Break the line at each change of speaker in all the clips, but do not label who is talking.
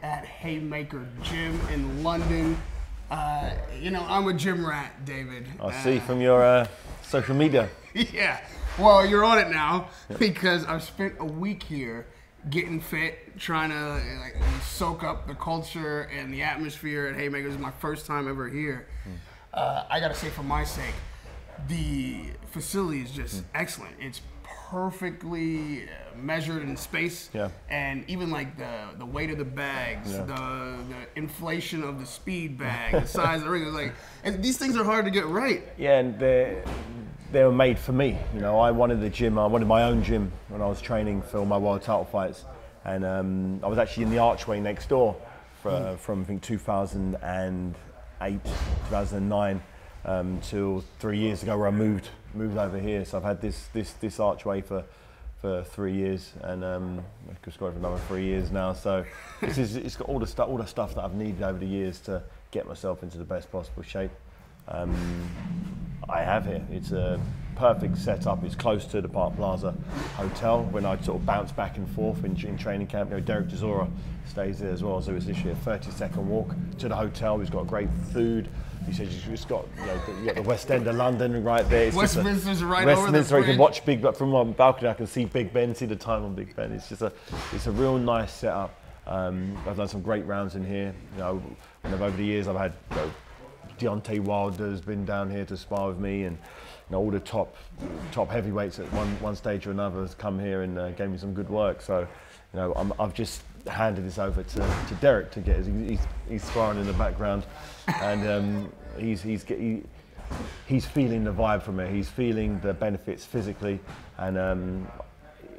at Haymaker Gym in London. You know, I'm a gym rat, David.
I see from your social media.
Yeah, well, you're on it now because I've spent a week here getting fit, trying to like soak up the culture and the atmosphere at Haymaker. This is my first time ever here. I gotta say, for my sake, the facility is just excellent. It's perfectly measured in space, and even like the weight of the bags, the inflation of the speed bag, the size of the ring. Like, and these things are hard to get right.
Yeah, and they were made for me. You know, I wanted the gym. I wanted my own gym when I was training for my world title fights, and I was actually in the archway next door from I think 2008, 2009 till 3 years ago, where I moved over here. So I've had this archway for 3 years, and I've just got it for another 3 years now. So it's got all the stuff that I've needed over the years to get myself into the best possible shape. I have here. It's a perfect setup. It's close to the Park Plaza Hotel. When I sort of bounce back and forth in training camp, you know, Dereck Chisora stays there as well. So it's literally a 30-second walk to the hotel. He's got great food. He says you've got, you got the West End of London right there. It's
Westminster's right over the
Westminster. You can
bridge.
watch Big Ben from my balcony. I can see Big Ben, see the time on Big Ben. It's just it's a real nice setup. I've done some great rounds in here. You know, over the years I've had, you know, Deontay Wilder's been down here to spar with me, and you know, all the top heavyweights at one stage or another has come here and gave me some good work. So, you know, I've just handed this over to Dereck to get. He's sparring in the background, and he's feeling the vibe from it. He's feeling the benefits physically, and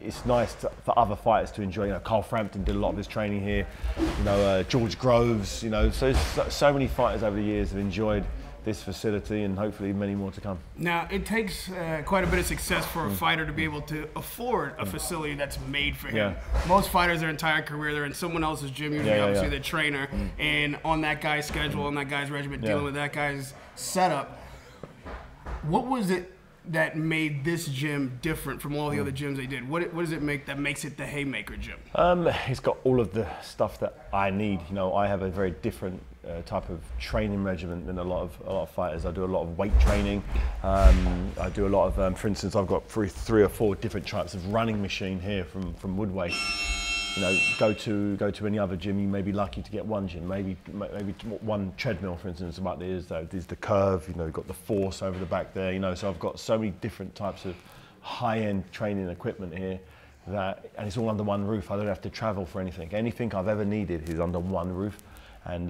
it's nice for other fighters to enjoy. You know, Carl Frampton did a lot of his training here. You know, George Groves. You know, so many fighters over the years have enjoyed this facility, and hopefully many more to come.
Now, it takes quite a bit of success for a fighter to be able to afford a facility that's made for him. Most fighters, their entire career, they're in someone else's gym, usually obviously the trainer, and on that guy's schedule, on that guy's regimen, dealing with that guy's setup. What was it that made this gym different from all the other gyms they did? What does it make that makes it the Haymaker Gym?
It's got all of the stuff that I need. You know, I have a very different type of training regimen than a lot of fighters. I do a lot of weight training. I do a lot of, for instance, I've got three or four different types of running machine here from Woodway. You know, go to any other gym, you may be lucky to get one gym, maybe one treadmill, for instance. About there's the curve. You know, you've got the force over the back there. You know, so I've got so many different types of high-end training equipment here and it's all under one roof. I don't have to travel for anything. Anything I've ever needed is under one roof. And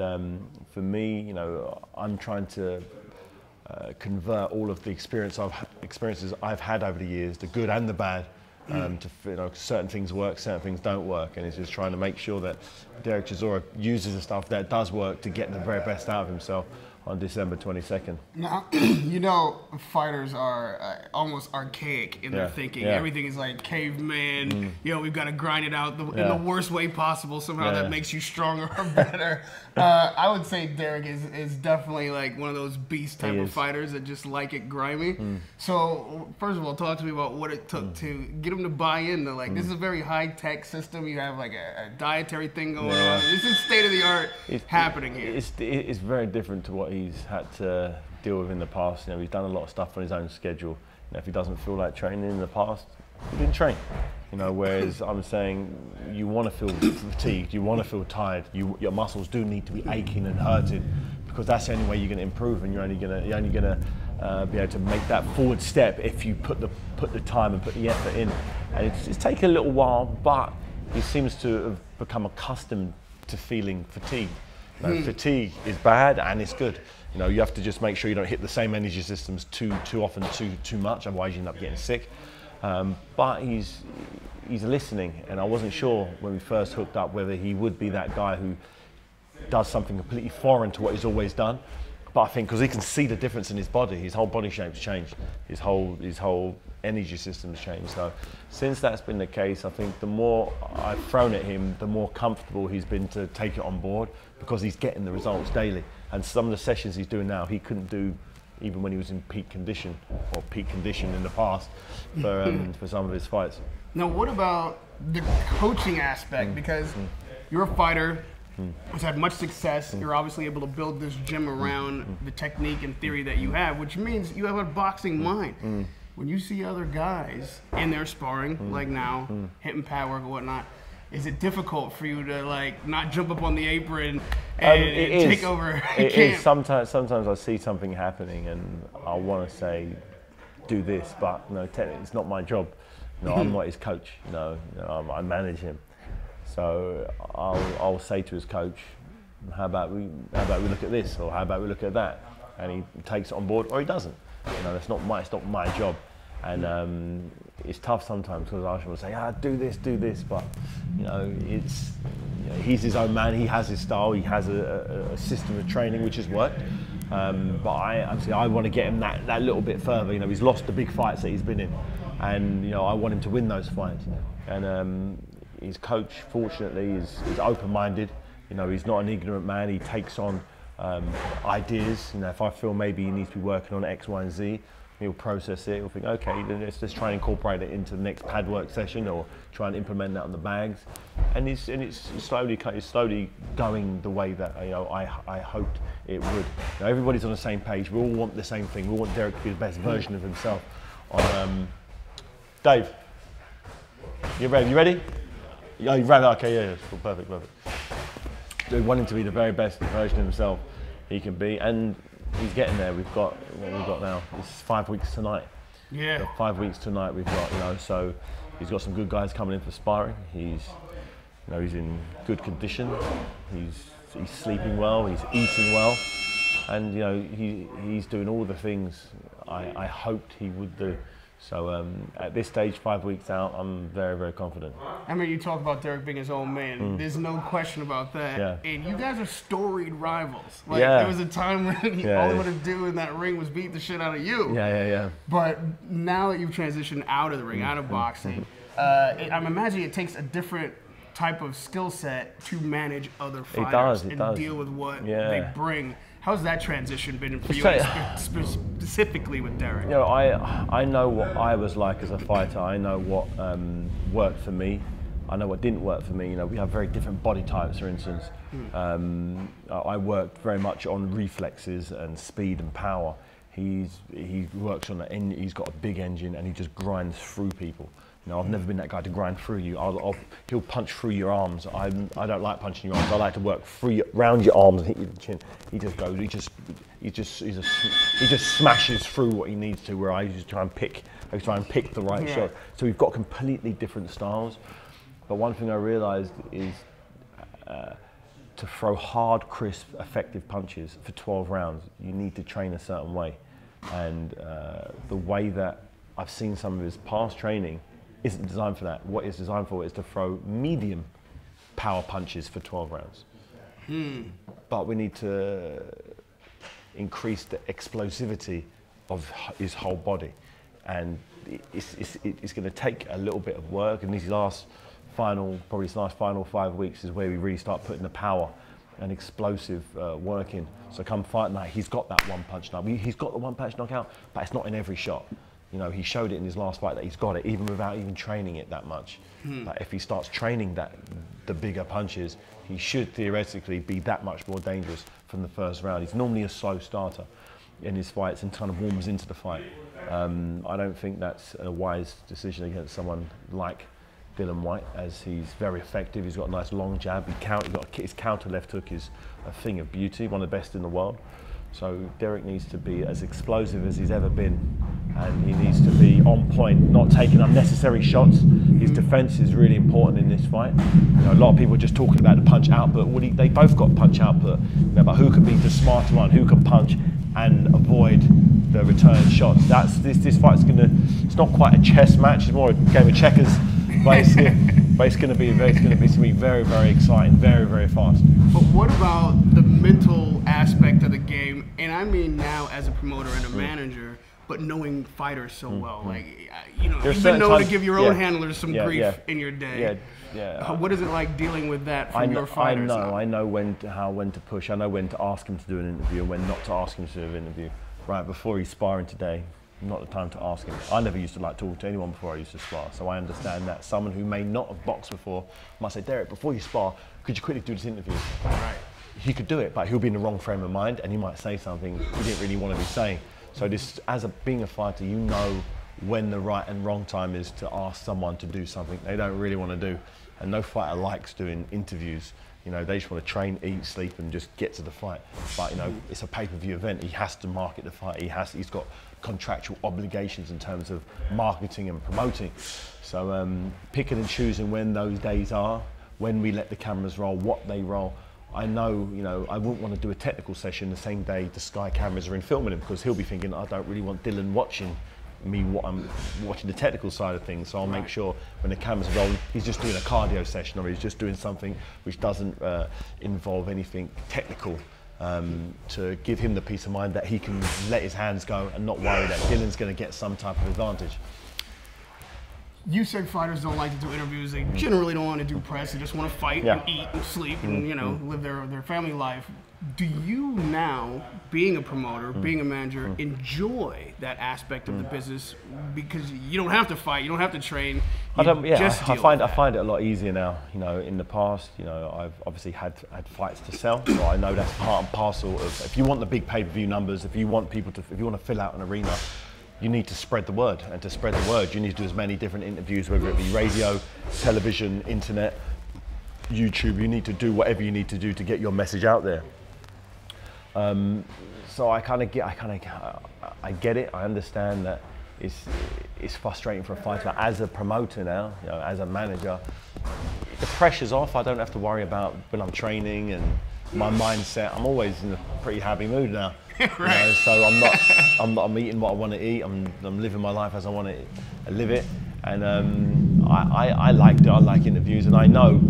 for me, you know, I'm trying to convert all of the experiences I've had over the years, the good and the bad. To, you know, certain things work, certain things don't work, and it's just trying to make sure that Dereck Chisora uses the stuff that does work to get the very best out of himself on December 22nd.
Now, you know, fighters are almost archaic in their thinking. Everything is like caveman. You know, we've got to grind it out in the worst way possible. Somehow that makes you stronger or better. I would say Dereck is definitely like one of those beast type of fighters that just like it grimy. So, first of all, talk to me about what it took to get him to buy into, like, this is a very high-tech system. You have like a dietary thing going on. This is state-of-the-art happening here.
It's very different to what he's had to deal with in the past. You know, he's done a lot of stuff on his own schedule. You know, if he doesn't feel like training in the past, he didn't train. You know, whereas I'm saying you want to feel fatigued, you want to feel tired. Your muscles do need to be aching and hurting, because that's the only way you're going to improve, and you're only going to be able to make that forward step if you put the time and put the effort in. And it's taken a little while, but he seems to have become accustomed to feeling fatigued. You know, fatigue is bad and it's good. You know, you have to just make sure you don't hit the same energy systems too often, too much, otherwise you end up getting sick. But he's listening, and I wasn't sure when we first hooked up whether he would be that guy who does something completely foreign to what he's always done. But I think because he can see the difference in his body, his whole body shape's changed, his whole energy system's changed. So since that's been the case, I think the more I've thrown at him, the more comfortable he's been to take it on board, because he's getting the results daily. And some of the sessions he's doing now, he couldn't do even when he was in peak condition, or peak condition in the past for some of his fights.
Now, what about the coaching aspect? Because you're a fighter, has had much success. You're obviously able to build this gym around the technique and theory that you have, which means you have a boxing mind. When you see other guys in their sparring, like now, hitting pad work and whatnot, is it difficult for you to like not jump up on the apron and take over
It
camp?
is. Sometimes I see something happening and I want to say, do this, but no, technically it's not my job. No, I'm not his coach. No, I manage him. So I'll say to his coach, how about we look at this, or how about we look at that, and he takes it on board, or he doesn't. It's not my job, and it's tough sometimes because I will say, do this, but he's his own man. He has his style. He has a system of training which has worked. But I want to get him that little bit further. He's lost the big fights that he's been in, and I want him to win those fights. And his coach, fortunately, is open-minded. He's not an ignorant man. He takes on ideas. If I feel maybe he needs to be working on X, Y, and Z, he'll process it. He'll think, okay, then let's try and incorporate it into the next pad work session, or try and implement that on the bags. And it's slowly going the way that I hoped it would. Everybody's on the same page. We all want the same thing. We want Dereck to be the best version of himself. Dave, you ready? You ready? Yeah, you ready? Okay, yeah, cool, perfect. We want him to be the very best version of himself he can be, and he's getting there. We've got what we've got now. It's 5 weeks tonight.
Yeah.
So 5 weeks tonight we've got, so he's got some good guys coming in for sparring. He's in good condition. He's sleeping well. He's eating well, and he's doing all the things I hoped he would do. So at this stage, 5 weeks out, I'm very, very confident.
I mean, you talk about Dereck being his own man. There's no question about that.
Yeah.
And you guys are storied rivals. There was a time when all he wanted to do in that ring was beat the shit out of you.
Yeah.
But now that you've transitioned out of the ring, out of boxing, I'm imagining it takes a different type of skill set to manage other fighters and deal with what they bring. How's that transition been for you, specifically with Dereck?
I know what I was like as a fighter. I know what worked for me. I know what didn't work for me. We have very different body types, for instance. I worked very much on reflexes and speed and power. He works on he's got a big engine and he just grinds through people. I've never been that guy to grind through you. He'll punch through your arms. I don't like punching your arms. I like to work round your arms and hit your chin. He just smashes through what he needs to. Where I just try and pick the right shot. So we've got completely different styles. But one thing I realised is to throw hard, crisp, effective punches for 12 rounds, you need to train a certain way. And the way that I've seen some of his past training isn't designed for that. What it's designed for is to throw medium power punches for 12 rounds. But we need to increase the explosivity of his whole body. And it's going to take a little bit of work, and these last final 5 weeks is where we really start putting the power and explosive work in. So come fight night, he's got that one punch now. He's got the one punch knockout, but it's not in every shot. He showed it in his last fight that he's got it, even without even training it that much. But if he starts training the bigger punches, he should theoretically be that much more dangerous from the first round. He's normally a slow starter in his fights and kind of warms into the fight. I don't think that's a wise decision against someone like Dillian Whyte, as he's very effective. He's got a nice long jab. His counter left hook is a thing of beauty, one of the best in the world. So Dereck needs to be as explosive as he's ever been, and he needs to be on point, not taking unnecessary shots. His defense is really important in this fight. A lot of people are just talking about the punch output. Well, they both got punch output, but who can be the smarter one? Who can punch and avoid the return shots? This fight's it's not quite a chess match. It's more a game of checkers. But it's going to be very, very exciting, very, very fast.
But what about the mental aspect of the game? And I mean now as a promoter and a manager, but knowing fighters so well, you've been known to give your own handlers some grief in your day. What is it like dealing with that from your fighters?
I know when to push. I know when to ask him to do an interview and when not to ask him to do an interview. Right before he's sparring today, not the time to ask him. I never used to like talk to anyone before I used to spar, so I understand that someone who may not have boxed before might say, Dereck, before you spar, could you quickly do this interview?
Right.
He could do it, but he'll be in the wrong frame of mind and he might say something he didn't really want to be saying. So this, being a fighter, you know when the right and wrong time is to ask someone to do something they don't really want to do. And no fighter likes doing interviews. You know, they just want to train, eat, sleep, and just get to the fight. But you know, it's a pay-per-view event. He has to market the fight. He's got contractual obligations in terms of marketing and promoting. So picking and choosing when those days are, when we let the cameras roll, what they roll. I know, you know, I wouldn't want to do a technical session the same day the Sky cameras are in filming him, because he'll be thinking, I don't really want Dillian watching me what I'm watching the technical side of things, so I'll make sure when the cameras are rolling, he's just doing a cardio session or he's just doing something which doesn't involve anything technical, to give him the peace of mind that he can let his hands go and not worry that Dillian's going to get some type of advantage.
You say fighters don't like to do interviews. They generally don't want to do press. They just want to fight and eat and sleep and, you know, live their family life. Do you now, being a promoter, being a manager, enjoy that aspect of the business because you don't have to fight, you don't have to train? I
find it a lot easier now. You know, in the past, you know, I've obviously had fights to sell, so I know that's part and parcel of. If you want the big pay-per-view numbers, if you want people to, if you want to fill out an arena, you need to spread the word, and to spread the word, you need to do as many different interviews, whether it be radio, television, internet, YouTube. You need to do whatever you need to do to get your message out there. So I get it. I understand that it's frustrating for a fighter. As a promoter now, you know, as a manager, the pressure's off. I don't have to worry about when I'm training and my mindset. I'm always in a pretty happy mood now.
Right.
You know, so I'm eating what I want to eat. I'm living my life as I want to live it, and I like interviews, and I know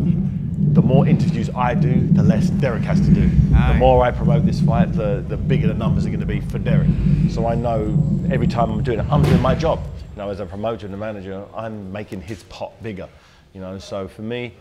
the more interviews I do, the less Dereck has to do. The more I promote this fight, the bigger the numbers are going to be for Dereck. So I know every time I'm doing it, I'm doing my job. You know, as a promoter and a manager, I'm making his pot bigger. You know, so for me,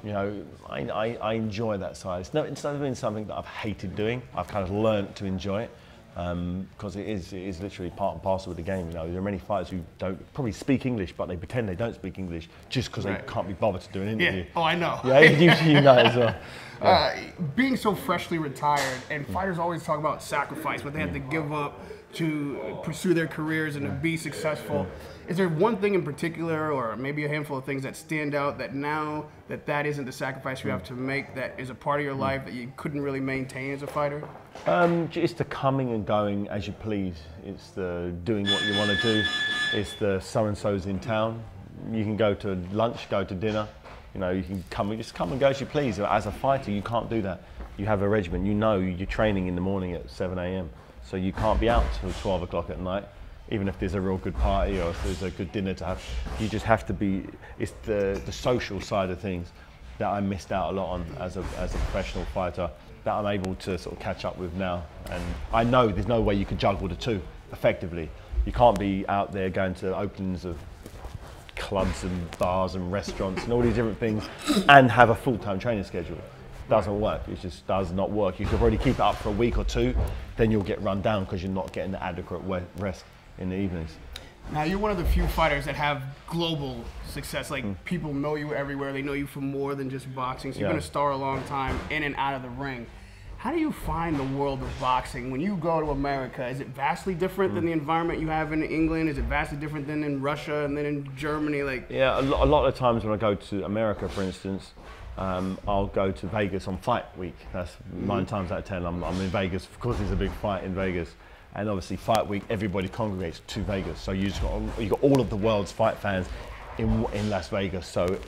you know, I enjoy that side. It's never been something that I've hated doing. I've kind of learned to enjoy it, because it is literally part and parcel of the game. You know, there are many fighters who don't probably speak English, but they pretend they don't speak English just because they can't be bothered to do an interview.
Yeah. Oh, I know.
Yeah, you know as well. Yeah.
Being so freshly retired, and fighters always talk about sacrifice, what they had to give up to pursue their careers and to be successful. Is there one thing in particular, or maybe a handful of things that stand out that now that isn't the sacrifice you have to make, that is a part of your life that you couldn't really maintain as a fighter?
It's the coming and going as you please. It's the doing what you want to do. It's the so-and-so's in town. You can go to lunch, go to dinner. You know, you can just come and go as you please. As a fighter, you can't do that. You have a regimen. You know you're training in the morning at 7 a.m. So you can't be out till 12 o'clock at night. Even if there's a real good party or if there's a good dinner to have, you just have to be. It's the social side of things that I missed out a lot on as a professional fighter, that I'm able to sort of catch up with now. And I know there's no way you can juggle the two effectively. You can't be out there going to openings of clubs and bars and restaurants and all these different things and have a full-time training schedule. Doesn't work. It just does not work. You could already keep it up for a week or two, then you'll get run down because you're not getting the adequate rest in the evenings.
Now, you're one of the few fighters that have global success. Like, people know you everywhere. They know you for more than just boxing. So you've been a star a long time, in and out of the ring. How do you find the world of boxing? When you go to America, is it vastly different than the environment you have in England? Is it vastly different than in Russia and then in Germany? Like,
yeah, a lot of the times when I go to America, for instance, I'll go to Vegas on fight week. That's 9 times out of 10 I'm in Vegas. Of course, there's a big fight in Vegas. And obviously, fight week, everybody congregates to Vegas. So you got all of the world's fight fans in Las Vegas. So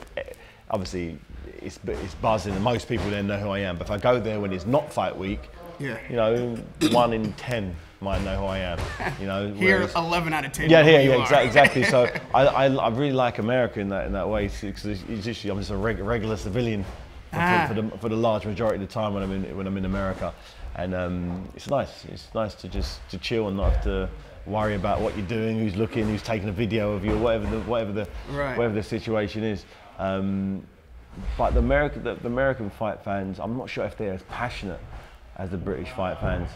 obviously, it's buzzing, and most people then know who I am. But if I go there when it's not fight week, you know, 1 in 10 might know who I am. You know,
here 11 out of 10.
Yeah, exactly. So I really like America in that way, because it's usually I'm just a regular civilian for the large majority of the time when I'm in America. And it's nice. It's nice to chill and not have to worry about what you're doing, who's looking, who's taking a video of you, whatever the situation is. But the American fight fans, I'm not sure if they're as passionate as the British fight fans.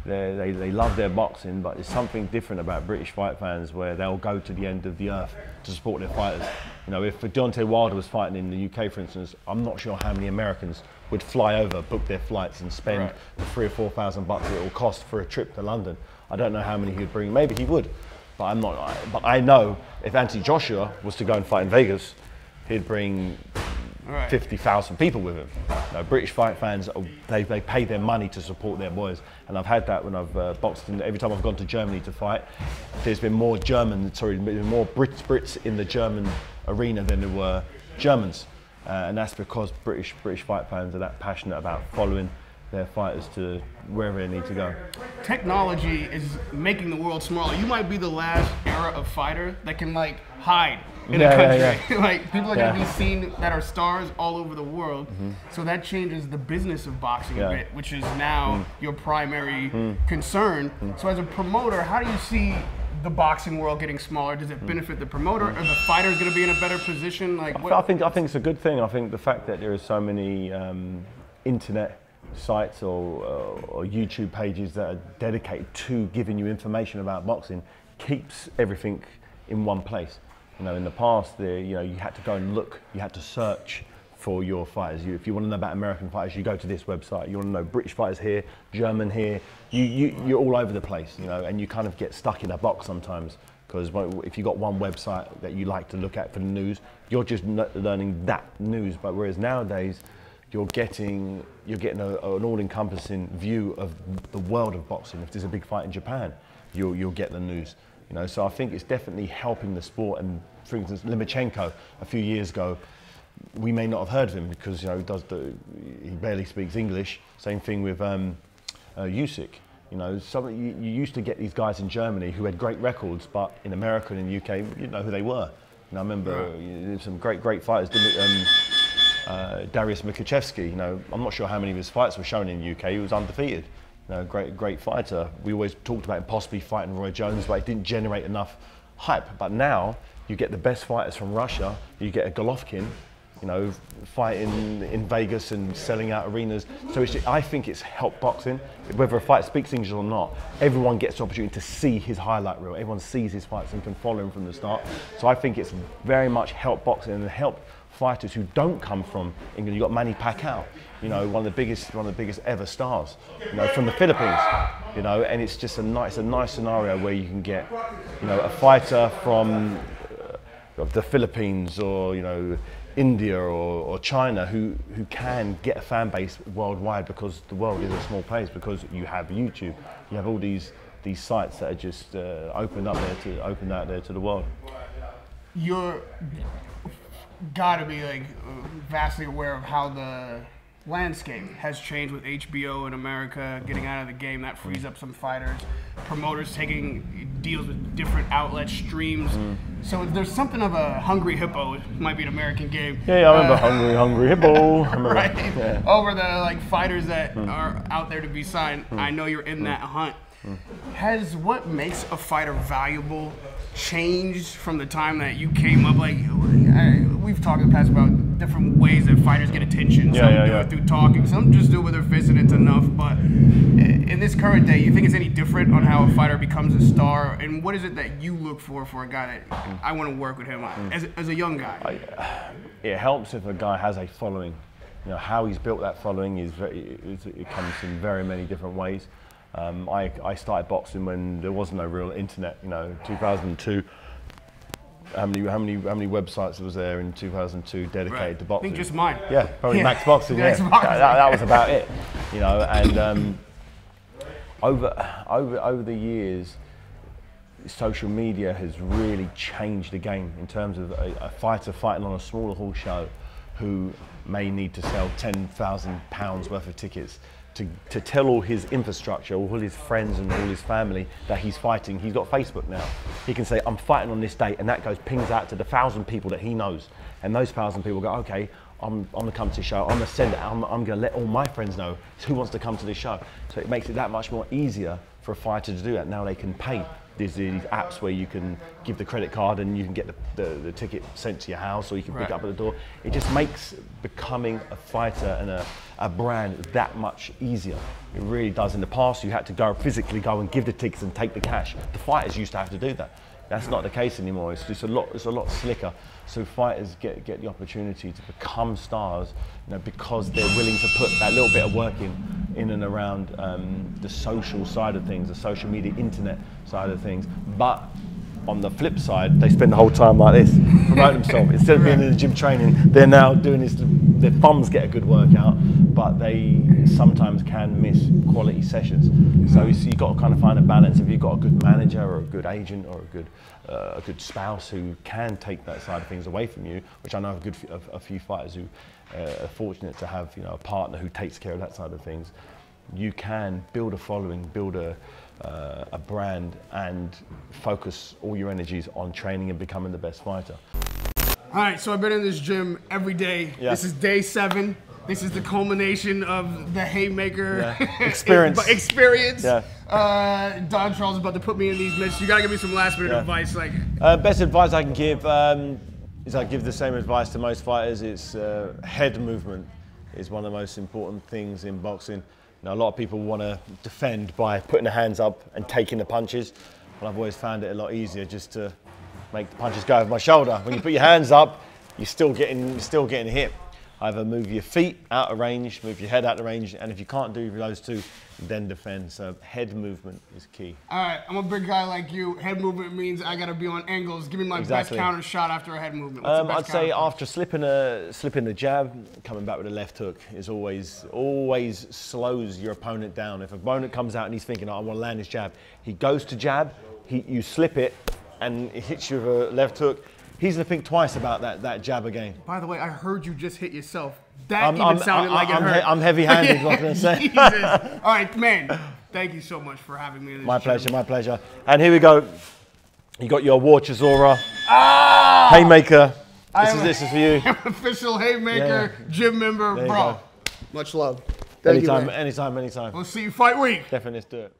They love their boxing, but there's something different about British fight fans where they'll go to the end of the earth to support their fighters. You know, if Deontay Wilder was fighting in the UK, for instance, I'm not sure how many Americans would fly over, book their flights and spend the $3,000 or $4,000 it will cost for a trip to London. I don't know how many he would bring. Maybe he would, but I'm not. But I know if Anthony Joshua was to go and fight in Vegas, he'd bring 50,000 people with him. You know, British fight fans, they pay their money to support their boys, and I've had that when I've boxed. Every time I've gone to Germany to fight, there's been more more Brits in the German arena than there were Germans, and that's because British fight fans are that passionate about following their fighters to wherever they need to go.
Technology is making the world smaller. You might be the last era of fighter that can like hide in a country. Like people are gonna be seen that are stars all over the world. So that changes the business of boxing a bit, which is now your primary concern. So as a promoter, how do you see the boxing world getting smaller? Does it benefit the promoter? Are the fighters going to be in a better position? Like,
I think it's a good thing. I think the fact that there are so many internet sites or YouTube pages that are dedicated to giving you information about boxing keeps everything in one place. You know, in the past, you had to go and look, you had to search for your fighters. If you want to know about American fighters, you go to this website. You want to know British fighters here, German here. You're all over the place, you know, and you kind of get stuck in a box sometimes, because if you've got one website that you like to look at for the news, you're just learning that news. But whereas nowadays, you're getting an all-encompassing view of the world of boxing. If there's a big fight in Japan, you'll get the news. You know, so I think it's definitely helping the sport. And for instance, Lomachenko, a few years ago, we may not have heard of him because, you know, he barely speaks English. Same thing with Usyk. You know, you used to get these guys in Germany who had great records, but in America and in the UK, you didn't know who they were. And I remember some great fighters. Dariusz Mikuszewski, you know, I'm not sure how many of his fights were shown in the UK. He was undefeated. You know, great fighter. We always talked about him possibly fighting Roy Jones, but it didn't generate enough hype. But now you get the best fighters from Russia. You get a Golovkin, you know, fighting in Vegas and selling out arenas. So I think it's helped boxing. Whether a fighter speaks English or not, everyone gets the opportunity to see his highlight reel. Everyone sees his fights and can follow him from the start. So I think it's very much helped boxing and helped fighters who don't come from England. You've got Manny Pacquiao, you know, one of the biggest ever stars, you know, from the Philippines, you know, and it's just a nice scenario where you can get, you know, a fighter from the Philippines or, you know, India or China who can get a fan base worldwide, because the world is a small place, because you have YouTube, you have all these sites that are just open out there to the world.
You're got to be like vastly aware of how the landscape has changed with HBO in America getting out of the game. That frees up some fighters, promoters taking deals with different outlets, streams. So there's something of a hungry hippo. It might be an American game.
Yeah, I remember hungry hippo.
Right. Yeah. Over the like fighters that are out there to be signed. I know you're in that hunt. Has what makes a fighter valuable changed from the time that you came up? Like, we've talked in the past about different ways that fighters get attention. Some do it through talking, some just do it with their fists and it's enough. But in this current day, you think it's any different on how a fighter becomes a star? And what is it that you look for a guy that I want to work with him as a young guy?
It helps if a guy has a following. You know, how he's built that following it comes in very many different ways. I started boxing when there was no real internet. You know, 2002. How many websites was there in 2002 dedicated to boxing?
I think just mine.
Yeah, probably Max Boxing. Yeah, that was about it. You know, and over the years, social media has really changed the game in terms of a fighter fighting on a smaller hall show who may need to sell £10,000 worth of tickets to tell all his infrastructure, all his friends and all his family that he's fighting. He's got Facebook now. He can say, I'm fighting on this date, and that pings out to the 1,000 people that he knows. And those 1,000 people go, okay, I'm gonna come to the show, I'm gonna send it, I'm gonna let all my friends know who wants to come to this show. So it makes it that much more easier for a fighter to do that. Now they can pay There's these apps where you can give the credit card and you can get the ticket sent to your house, or you can pick up at the door. It just makes becoming a fighter and a brand that much easier. It really does. In the past, you had to physically go and give the tickets and take the cash. The fighters used to have to do that. That's not the case anymore. It's just a lot slicker. So fighters get the opportunity to become stars, because they're willing to put that little bit of work in and around the social side of things, the social media, internet side of things. But on the flip side, they spend the whole time like this, promoting themselves. Instead of being in the gym training, they're now doing this. Their thumbs get a good workout, but they sometimes can miss quality sessions. So you've got to kind of find a balance. If you've got a good manager or a good agent or a good spouse who can take that side of things away from you, which I know a few fighters who are fortunate to have a partner who takes care of that side of things, you can build a following, build a brand, and focus all your energies on training and becoming the best fighter.
All right, so I've been in this gym every day. Yeah. This is day 7. This is the culmination of the Haymaker
experience.
Yeah. Don Charles is about to put me in these mitts. You gotta give me some last minute advice.
Best advice I can give is I give the same advice to most fighters. It's head movement is one of the most important things in boxing. Now, a lot of people want to defend by putting their hands up and taking the punches, but I've always found it a lot easier just to make the punches go over my shoulder. When you put your hands up, you're still getting hit. Either move your feet out of range, move your head out of range, and if you can't do those two, then defend. So head movement is key.
All right, I'm a big guy like you. Head movement means I got to be on angles. Give me my best counter shot after a head movement.
I'd say after slipping the jab, coming back with a left hook is always slows your opponent down. If an opponent comes out and he's thinking, I want to land his jab, he goes to jab, you slip it, and it hits you with a left hook. He's going to think twice about that jab again.
By the way, I heard you just hit yourself. That even sounded like it hurt.
I'm heavy-handed, what can I say?
Jesus. All right, man. Thank you so much for having me in this
My pleasure. And here we go. You got your Chisora, Haymaker. This is for you.
I'm an official Haymaker gym member, bro. Much love. Thank you, man.
Anytime.
We'll see you fight week.
Definitely, let's do it.